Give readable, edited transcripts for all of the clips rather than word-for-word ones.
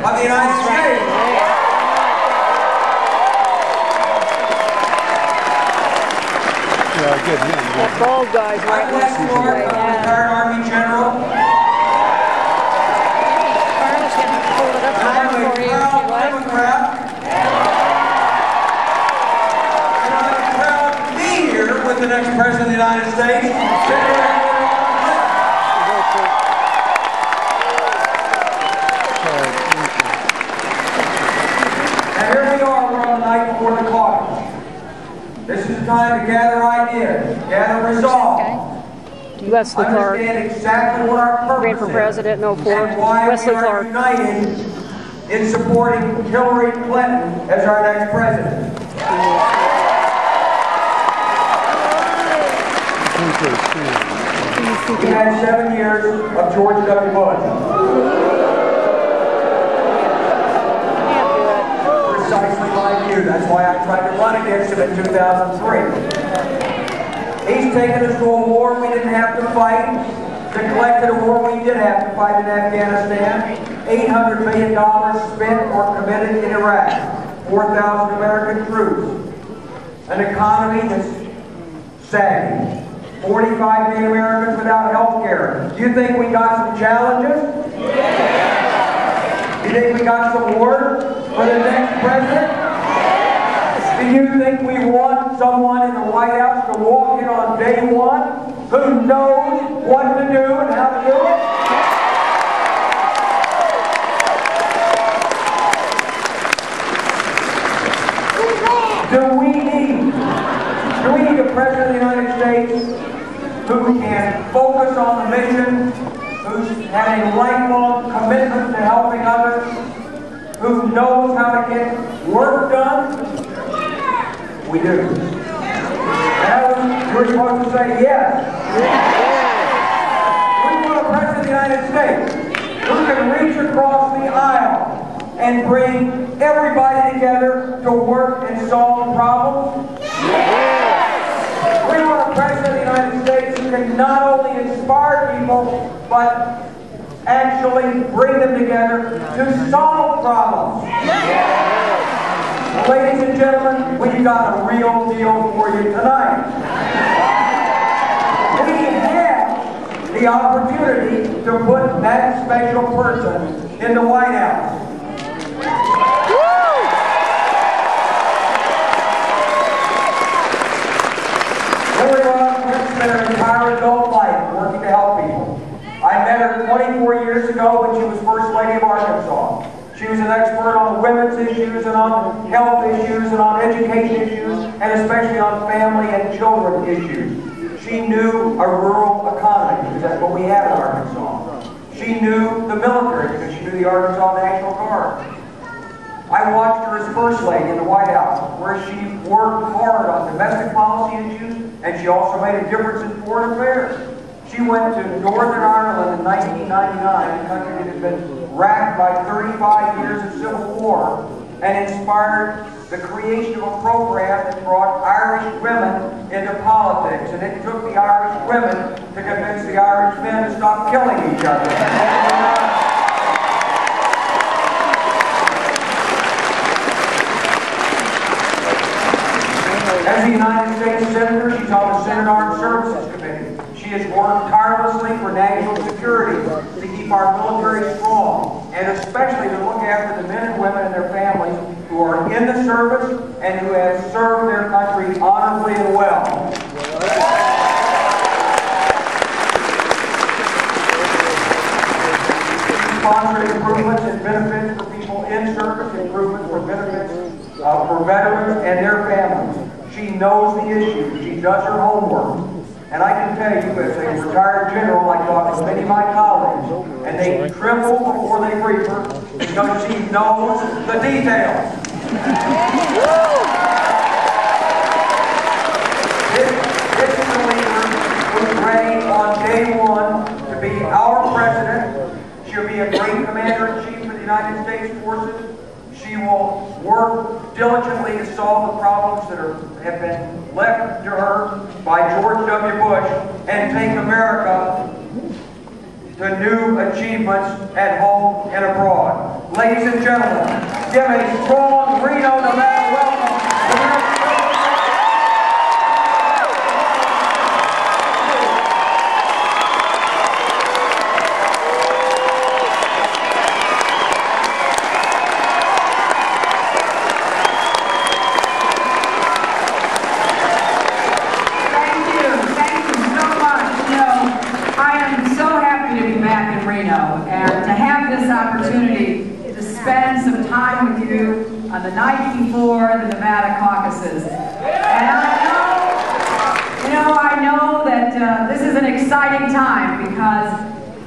of the United States. Good. That bald guy's right next to the retired Army General. Carla's going to hold it up higher for you if you like. And I'm proud to be here with the next President of the United States. And here we are, we're on the night before the caucus. This is the time to gather ideas, gather resolve. Wesley Clark. Understand exactly what our purpose Ran for president in 04. and why Wesley we are Clark. united in supporting Hillary Clinton as our next president. We had 7 years of George W. Bush. Precisely my view. That's why I tried to run against him in 2003. He's taken us to a war we didn't have to fight, neglected a war we did have to fight in Afghanistan, $800 million spent or committed in Iraq, 4,000 American troops, an economy that's sagging, 45 million Americans without health care. Do you think we got some challenges? Do you think we got some work for the next president? Do you think we want someone in the White House to walk in on day one who knows what to do and how to do it? Do we need a President of the United States who can focus on the mission, who's had a lifelong commitment to helping others, who knows how to get work done? We do. Now, you're supposed to say yes. We want a President of the United States who can reach across the aisle and bring everybody together to work and solve problems. We want a President of the United States who can not only inspire people, but actually bring them together to solve problems. Ladies and gentlemen, we've got a real deal for you tonight. We have the opportunity to put that special person in the White House. Hillary Clinton spent her entire adult life working to help people. I met her 24 years ago when she was First Lady of Arkansas. She was an expert on women's issues and on health issues and on education issues and especially on family and children issues. She knew a rural economy because that's what we have in Arkansas. She knew the military because she knew the Arkansas National Guard. I watched her as First Lady in the White House where she worked hard on domestic policy issues and she also made a difference in foreign affairs. She went to Northern Ireland in 1999, a country that had been racked by 35 years of civil war, and inspired the creation of a program that brought Irish women into politics. And it took the Irish women to convince the Irish men to stop killing each other. As a United States Senator, she's on the Senate Armed Services Committee. She has worked tirelessly for national security to keep our military strong, and especially to look after the men and women and their families who are in the service and who have served their country honorably and well. Sponsoring improvements and benefits for people in service, improvements for benefits for veterans and their families. She knows the issue. She does her homework. And I can tell you, as a retired general, I talk to many of my colleagues, and they tremble before they brief her because she knows the details. This is a leader who's ready on day one to be our president. She'll be a great commander-in-chief for the United States forces. She will work diligently to solve the problems that have been left to her by George W. Bush and take America to new achievements at home and abroad. Ladies and gentlemen, give a strong Reno, Nevada welcome to the next Reno, and to have this opportunity to spend some time with you on the night before the Nevada caucuses. And I know that this is an exciting time because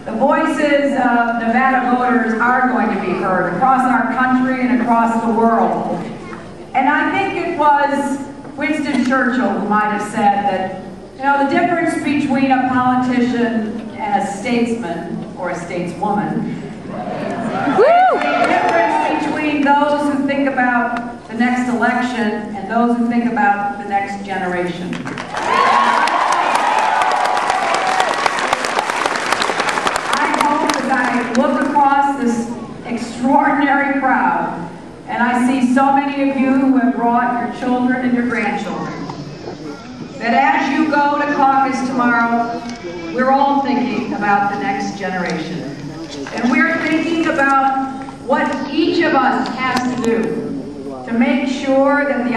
the voices of Nevada voters are going to be heard across our country and across the world. And I think it was Winston Churchill who might have said that, the difference between a politician and a statesman, or a stateswoman, the difference between those who think about the next election and those who think about the next generation. I hope as I look across this extraordinary crowd, and I see so many of you who have brought your children and your grandchildren, that as you go to caucus tomorrow, we're all thinking about the next generation. And we're thinking about what each of us has to do to make sure that the